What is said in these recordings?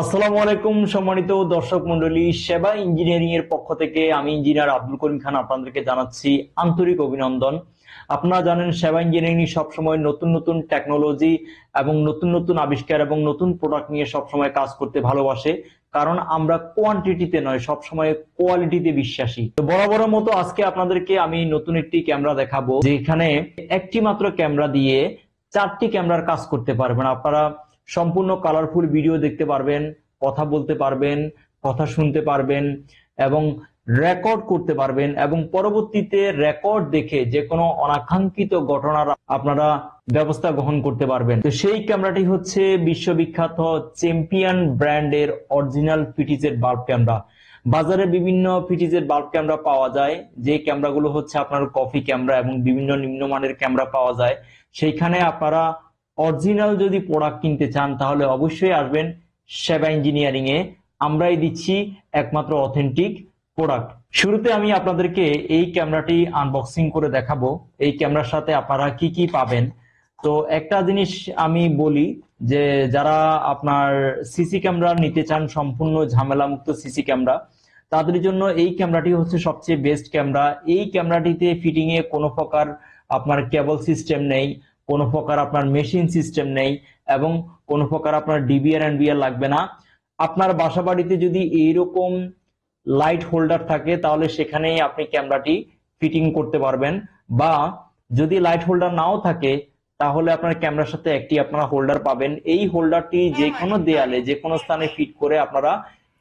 আসসালামু আলাইকুম সম্মানিত দর্শক মন্ডলী, সেবা ইঞ্জিনিয়ারিং এর পক্ষ থেকে আমি ইঞ্জিনিয়ার আব্দুল করিম খান আপনাদেরকে জানাচ্ছি আন্তরিক অভিনন্দন। আপনারা জানেন সেবা ইঞ্জিনিয়ারিং সবসময় নতুন নতুন টেকনোলজি এবং নতুন নতুন আবিষ্কার এবং নতুন প্রোডাক্ট নিয়ে সবসময় কাজ করতে ভালোবাসে, কারণ আমরা কোয়ান্টিটিতে নয়, সবসময় কোয়ালিটিতে বিশ্বাসী। তো বরাবরের মতো আজকে আপনাদেরকে আমি নতুন একটি ক্যামেরা দেখাবো, যেখানে একটি মাত্র ক্যামেরা দিয়ে 4টি ক্যামেরার কাজ করতে পারবেন। আপনারা সম্পূর্ণ কালারফুল ভিডিও দেখতে পারবেন, কথা বলতে পারবেন, কথা শুনতে পারবেন এবং রেকর্ড করতে পারবেন, এবং পরবর্তীতে রেকর্ড দেখে যে কোনো অনাকাঙ্ক্ষিত ঘটনার আপনারা ব্যবস্থা গ্রহণ করতে পারবেন। তো সেই ক্যামেরাটি হচ্ছে বিশ্ববিখ্যাত চ্যাম্পিয়ন ব্র্যান্ডের অরিজিনাল পিটিজেড বাল্ব ক্যামেরা। বাজারে বিভিন্ন পিটিজেড বাল্ব ক্যামেরা পাওয়া যায়, যে ক্যামেরাগুলো হচ্ছে আপনার কফি ক্যামেরা এবং বিভিন্ন নিম্নমানের ক্যামেরা পাওয়া যায়। সেইখানে আপনারা অরিজিনাল যদি প্রোডাক্ট কিনতে চান তাহলে অবশ্যই আসবেন সেবা ইঞ্জিনিয়ারিং এ। আমরাই দিচ্ছি একমাত্র অথেন্টিক প্রোডাক্ট। শুরুতে আমি আপনাদেরকে এই ক্যামেরাটি আনবক্সিং করে দেখাবো, এই ক্যামেরার সাথে আপনারা কি কি পাবেন। তো একটা জিনিস আমি বলি, যে যারা আপনার সিসি ক্যামেরা নিতে চান, সম্পূর্ণ ঝামেলা মুক্ত সিসি ক্যামেরা, তাদের জন্য এই ক্যামেরাটি হচ্ছে সবচেয়ে বেস্ট ক্যামেরা। এই ক্যামেরাটিতে ফিটিং এ কোনো প্রকার আপনার কেবল সিস্টেম নেই, কোনো প্রকার আপনার মেশিন সিস্টেম নেই, এবং কোনো প্রকার আপনার ডিবিআর এনবিআর লাগবে না। আপনার বাসা বাড়িতে যদি এইরকম লাইট হোল্ডার থাকে তাহলে সেখানেই আপনি ক্যামেরাটি ফিটিং করতে পারবেন, বা যদি লাইট হোল্ডার নাও থাকে তাহলে আপনার ক্যামেরার সাথে একটি আপনারা হোল্ডার পাবেন। এই হোল্ডারটি যে কোনো দেয়ালে যে কোনো স্থানে ফিট করে আপনারা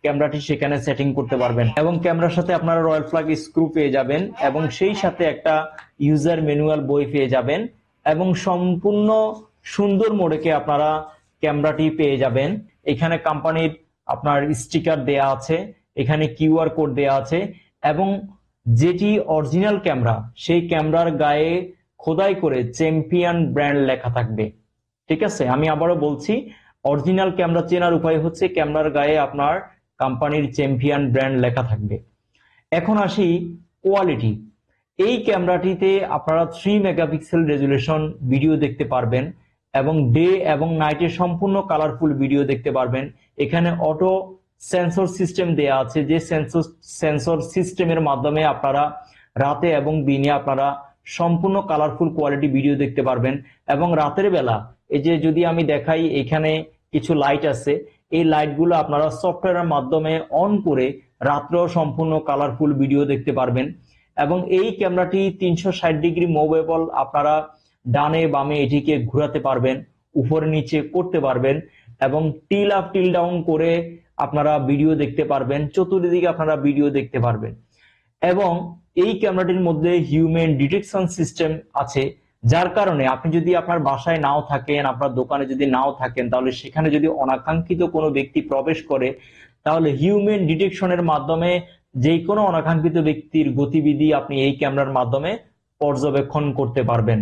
ক্যামেরাটি সেখানে সেটিং করতে পারবেন, এবং ক্যামেরার সাথে আপনারা রয়্যাল ফ্ল্যাগ স্ক্রু পেয়ে যাবেন, এবং সেই সাথে একটা ইউজার ম্যানুয়াল বই পেয়ে যাবেন, এবং সম্পূর্ণ সুন্দর মোড়কে আপনারা ক্যামেরাটি পেয়ে যাবেন। এখানে কোম্পানির আপনার স্টিকার দেয়া আছে, এখানে কিউআর কোড দেয়া আছে, এবং যেটি অরিজিনাল ক্যামেরা সেই ক্যামেরার গায়ে খোদাই করে চ্যাম্পিয়ন ব্র্যান্ড লেখা থাকবে। ঠিক আছে, আমি আবারও বলছি, অরিজিনাল ক্যামেরা চেনার উপায় হচ্ছে ক্যামেরার গায়ে আপনার কোম্পানির চ্যাম্পিয়ন ব্র্যান্ড লেখা থাকবে। এখন আসি কোয়ালিটি। এই ক্যামেরাটিতে আপনারা 3 মেগাপিক্সেল রেজুলেশন ভিডিও দেখতে পারবেন, এবং ডে এবং নাইটের সম্পূর্ণ কালারফুল ভিডিও দেখতে পারবেন। এখানে অটো সেন্সর সিস্টেম দেয়া আছে, যে সেন্সর সিস্টেমের মাধ্যমে আপনারা রাতে এবং দিনে আপনারা সম্পূর্ণ কালারফুল কোয়ালিটি ভিডিও দেখতে পারবেন। এবং রাতের বেলা এই যে যদি আমি দেখাই, এখানে কিছু লাইট আছে, এই লাইটগুলো আপনারা সফটওয়্যারের মাধ্যমে অন করে রাত্রেও সম্পূর্ণ কালারফুল ভিডিও দেখতে পারবেন। এবং এই ক্যামেরাটি 360 ডিগ্রি মুভেবল, আপনারা ডানে বামে এটিকে ঘোরাতে পারবেন, উপরে নিচে করতে পারবেন, এবং টিল আপ টিল ডাউন করে আপনারা ভিডিও দেখতে পারবেন, চতুর্দিকে আপনারা ভিডিও দেখতে পারবেন। এবং এই ক্যামেরাটির মধ্যে হিউম্যান ডিটেকশন সিস্টেম আছে, যার কারণে আপনি যদি আপনার বাসায় নাও থাকেন, আপনার দোকানে যদি নাও থাকেন, তাহলে সেখানে যদি অনাকাঙ্ক্ষিত কোনো ব্যক্তি প্রবেশ করে, তাহলে হিউম্যান ডিটেকশনের মাধ্যমে যে কোনো অনাকাঙ্ক্ষিত ব্যক্তির গতিবিধি আপনি এই ক্যামেরার মাধ্যমে পর্যবেক্ষণ করতে পারবেন।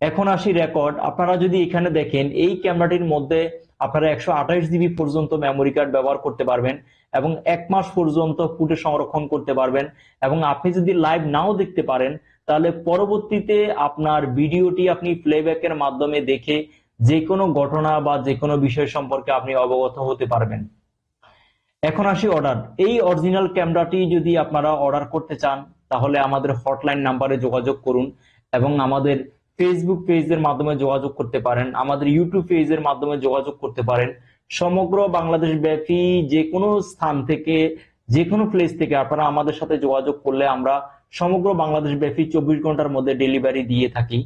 এখন আসি রেকর্ড। আপনারা যদি এখানে দেখেন, এই ক্যামেরাটির মধ্যে আপনারা 128 জিবি পর্যন্ত মেমোরি কার্ড ব্যবহার করতে পারবেন, এবং 1 মাস পর্যন্ত ফুটেজ সংরক্ষণ করতে পারবেন। এবং আপনি যদি লাইভ নাও দেখতে পারেন, তাহলে পরবর্তীতে আপনার ভিডিওটি আপনি প্লেব্যাকের মাধ্যমে দেখে যে কোনো ঘটনা বা যে কোনো বিষয় সম্পর্কে আপনি অবগত হতে পারবেন। এখন আসি অর্ডার। এই অরিজিনাল ক্যামেরাটি যদি আপনারা অর্ডার করতে চান তাহলে আমাদের হটলাইন নাম্বারে যোগাযোগ করুন, এবং আমাদের ফেসবুক পেজের মাধ্যমে যোগাযোগ করতে পারেন, আমাদের ইউটিউব পেজের মাধ্যমে যোগাযোগ করতে পারেন। সমগ্র বাংলাদেশ ব্যাপী যে কোনো স্থান থেকে, যে কোনো প্লেস থেকে আপনারা আমাদের সাথে যোগাযোগ করলে আমরা সমগ্র বাংলাদেশ ব্যাপী 24 ঘন্টার মধ্যে ডেলিভারি দিয়ে থাকি।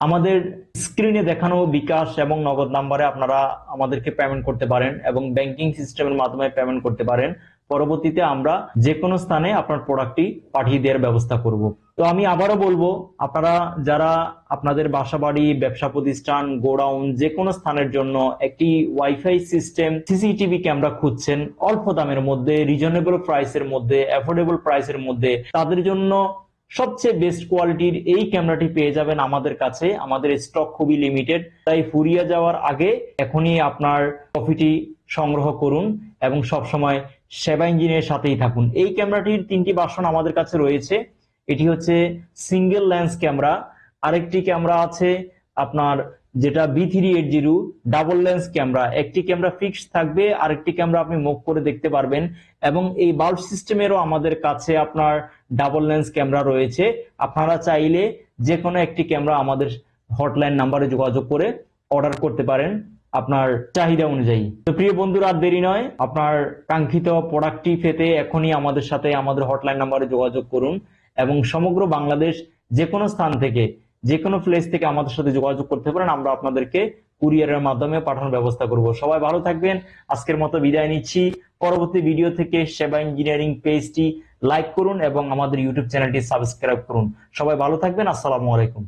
আমাদের স্ক্রিনে দেখানো বিকাশ এবং নগদ নাম্বারে আপনারা আমাদেরকে পেমেন্ট করতে পারেন, এবং ব্যাংকিং সিস্টেমের মাধ্যমে পেমেন্ট করতে পারেন। পরবর্তীতে আমরা যে কোনো স্থানে আপনার প্রোডাক্টটি পাঠিয়ে দেওয়ার ব্যবস্থা করব। তো আমি আবারও বলবো, আপনারা যারা আপনাদের বাসাবাড়ি, ব্যবসা প্রতিষ্ঠান, গোডাউন, যে কোনো স্থানের জন্য একটি ওয়াইফাই সিস্টেম সিসিটিভি ক্যামেরা খুঁজছেন অল্প দামের মধ্যে, রিজনেবল প্রাইসের মধ্যে, অ্যাফোর্ডেবল প্রাইসের মধ্যে, তাদের জন্য সবচেয়ে বেস্ট কোয়ালিটির এই ক্যামেরাটি পেয়ে যাবেন আমাদের কাছে। আমাদের স্টক খুবই লিমিটেড, তাই ফুরিয়ে যাওয়ার আগে এখনই আপনার কপিটি সংগ্রহ করুন, এবং সবসময় সেবা ইঞ্জিনের সাথেই থাকুন। এই ক্যামেরাটির 3টি ভার্সন আমাদের কাছে রয়েছে। এটি হচ্ছে সিঙ্গেল লেন্স ক্যামেরা, আরেকটি ক্যামেরা আছে আপনার যেটা B380 ডাবল লেন্স ক্যামেরা। একটি ক্যামেরা ফিক্স থাকবে, আরেকটি ক্যামেরা আপনি মুভ করে দেখতে পারবেন। এবং এই বাল্ব সিস্টেমেরও আমাদের কাছে আপনার ডাবল লেন্স ক্যামেরা রয়েছে। আপনারা চাইলে যে কোনো একটি ক্যামেরা আমাদের হটলাইন নাম্বারে যোগাযোগ করে অর্ডার করতে পারেন আপনার চাহিদা অনুযায়ী। তো প্রিয় বন্ধুরা, আর দেরি নয়, আপনার কাঙ্ক্ষিত প্রোডাক্টটি পেতে এখনই আমাদের সাথে আমাদের হটলাইন নাম্বারে যোগাযোগ করুন এবং সমগ্র বাংলাদেশ যে কোনো স্থান থেকে, যে কোনো প্লেস থেকে আমাদের সাথে যোগাযোগ করতে পারেন। আমরা আপনাদেরকে কুরিয়ারের মাধ্যমে পাঠানোর ব্যবস্থা করব। সবাই ভালো থাকবেন। আজকের মতো বিদায় নিচ্ছি। পরবর্তী ভিডিও থেকে সেবা ইঞ্জিনিয়ারিং পেজটি লাইক করুন এবং আমাদের ইউটিউব চ্যানেলটি সাবস্ক্রাইব করুন। সবাই ভালো থাকবেন। আসসালামু আলাইকুম।